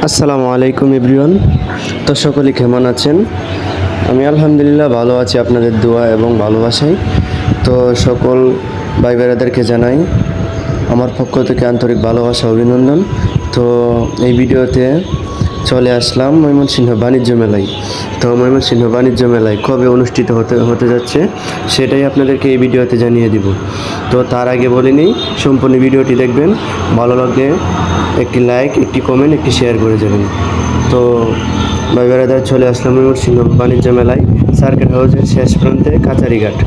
আসসালামু আলাইকুম এভরিওয়ান। তো সকলে কেমন আছেন? আমি আলহামদুলিল্লাহ ভালো আছি আপনাদের দোয়া এবং ভালোবাসায়। তো সকল ভাই বোনেদেরকে জানাই আমার পক্ষ থেকে আন্তরিক ভালোবাসা অভিনন্দন। তো এই ভিডিওতে চলে আসলাম ময়মনসিংহ বাণিজ্য মেলায়। তো ময়মনসিংহ বাণিজ্য মেলায় কবে অনুষ্ঠিত হতে যাচ্ছে সেটাই আপনাদেরকে এই ভিডিওতে জানিয়ে দিব। তো তার আগে বলে নিই, সম্পূর্ণ ভিডিওটি দেখবেন, ভালো লাগলে একটি লাইক, একটি কমেন্ট, একটি শেয়ার করে যাবেন। তো ভাই বেড়াদার চলে আসলাম ময়মনসিংহ বাণিজ্য মেলায়, সার্কেট হাউসের শেষ প্রান্তে কাছারিঘাট।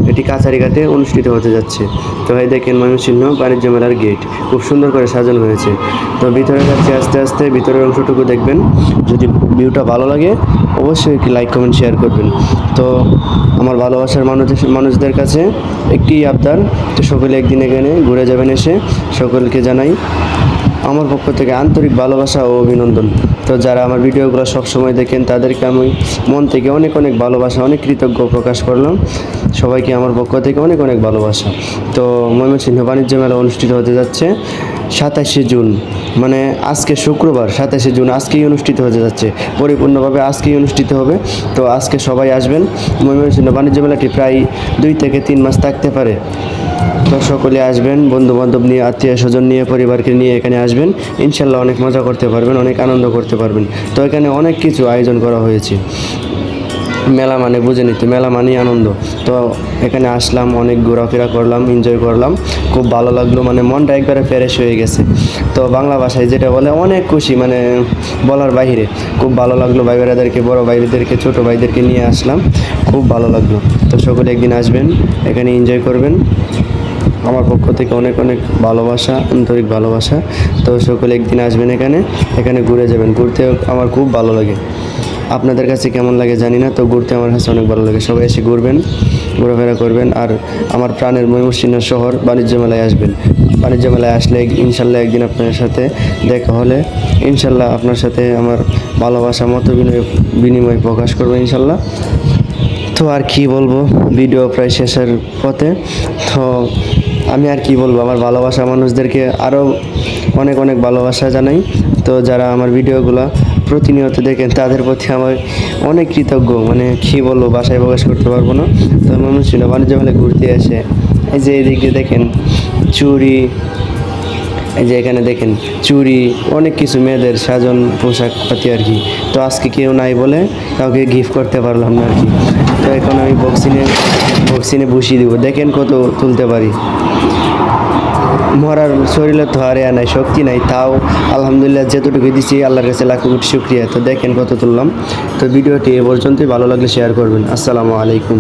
এটি কাছারিঘাটে অনুষ্ঠিত হতে যাচ্ছে। তো ভাই দেখেন ময়মনসিংহ বাণিজ্য মেলার গেট খুব সুন্দর করে সাজানো হয়েছে। তো ভিতরে যাচ্ছে আস্তে আস্তে, ভিতরের অংশটুকু দেখবেন। যদি ভিউটা ভালো লাগে অবশ্যই একটি লাইক কমেন্ট শেয়ার করবেন। তো আমার ভালোবাসার মানুষদের কাছে একটি আবদার, তো সকলে একদিন এখানে ঘুরে যাবেন। এসে সকলকে জানাই আমার পক্ষ থেকে আন্তরিক ভালোবাসা ও অভিনন্দন। তো যারা আমার ভিডিওগুলো সবসময় দেখেন তাদেরকে আমি মন থেকে অনেক অনেক ভালোবাসা, অনেক কৃতজ্ঞ প্রকাশ করলাম। সবাইকে আমার পক্ষ থেকে অনেক অনেক ভালোবাসা। তো ময়মনসিংহ বাণিজ্য মেলা অনুষ্ঠিত হতে যাচ্ছে 27শে জুন, মানে আজকে শুক্রবার 27শে জুন আজকেই অনুষ্ঠিত হতে যাচ্ছে, পরিপূর্ণভাবে আজকেই অনুষ্ঠিত হবে। তো আজকে সবাই আসবেন। ময়মনসিংহ বাণিজ্য মেলাটি প্রায় 2 থেকে 3 মাস থাকতে পারে। তো সকলে আসবেন, বন্ধু বান্ধব নিয়ে, আত্মীয় স্বজন নিয়ে, পরিবারকে নিয়ে এখানে আসবেন। ইনশাল্লাহ অনেক মজা করতে পারবেন, অনেক আনন্দ করতে পারবেন। তো এখানে অনেক কিছু আয়োজন করা হয়েছে। মেলা মানে বুঝে নিতে, মেলা মানেই আনন্দ। তো এখানে আসলাম, অনেক ঘোরাফেরা করলাম, এনজয় করলাম, খুব ভালো লাগলো, মানে মনটা একবারে ফ্রেশ হয়ে গেছে। তো বাংলা ভাষায় যেটা বলে অনেক খুশি, মানে বলার বাইরে। খুব ভালো লাগলো, ভাই বোনেদেরকে, বড় ভাইদেরকে, ছোটো ভাইদেরকে নিয়ে আসলাম, খুব ভালো লাগলো। তো সকলে একদিন আসবেন, এখানে এনজয় করবেন। আমার পক্ষ থেকে অনেক অনেক ভালোবাসা, আন্তরিক ভালোবাসা। তো সকলে একদিন আসবেন, এখানে ঘুরে যাবেন। ঘুরতে আমার খুব ভালো লাগে, আপনাদের কাছে কেমন লাগে জানি না। তো ঘুরতে আমার কাছে অনেক ভালো লাগে। সবাই এসে ঘুরবেন, ঘোরাফেরা করবেন। আর আমার প্রাণের ময়মনসিংহ শহর বাণিজ্য মেলায় আসবেন। বাণিজ্য মেলায় আসলে ইনশাল্লাহ একদিন আপনার সাথে দেখা হলে ইনশাল্লাহ আপনার সাথে আমার ভালোবাসা, মত বিনিময় প্রকাশ করবো ইনশাল্লাহ। তো আর কি বলবো, ভিডিও প্রায় শেষের পথে। তো আমি আর কি বলবো, আমার ভালোবাসা মানুষদেরকে আরও অনেক অনেক ভালোবাসা জানাই। তো যারা আমার ভিডিওগুলো প্রতিনিয়ত দেখেন তাদের প্রতি আমার অনেক কৃতজ্ঞ, মানে কী বলবো, বাসায় প্রকাশ করতে পারবো না। তো ময়মনসিংহ বাণিজ্য মেলায় ঘুরতে এসে এই যে এদিকে দেখেন চুড়ি, এই যে এখানে দেখেন চুড়ি, অনেক কিছু মেয়েদের সাজন পোশাক পাতি আর কি। তো আজকে কেউ নাই বলে কাউকে গিফট করতে পারলাম না আর কি। তো এখন আমি বক্সিনে বসিয়ে দিব, দেখেন কত তুলতে পারি। মরার শরীরে তো আর নাই, শক্তি নাই, তাও আলহামদুলিল্লাহ যেতটুকু দিচ্ছি আল্লাহর কাছে লাখ কোটি শুকরিয়া। তো দেখেন কত তুললাম। তো ভিডিওটি এ পর্যন্তই, ভালো লাগলে শেয়ার করবেন। আসসালামু আলাইকুম।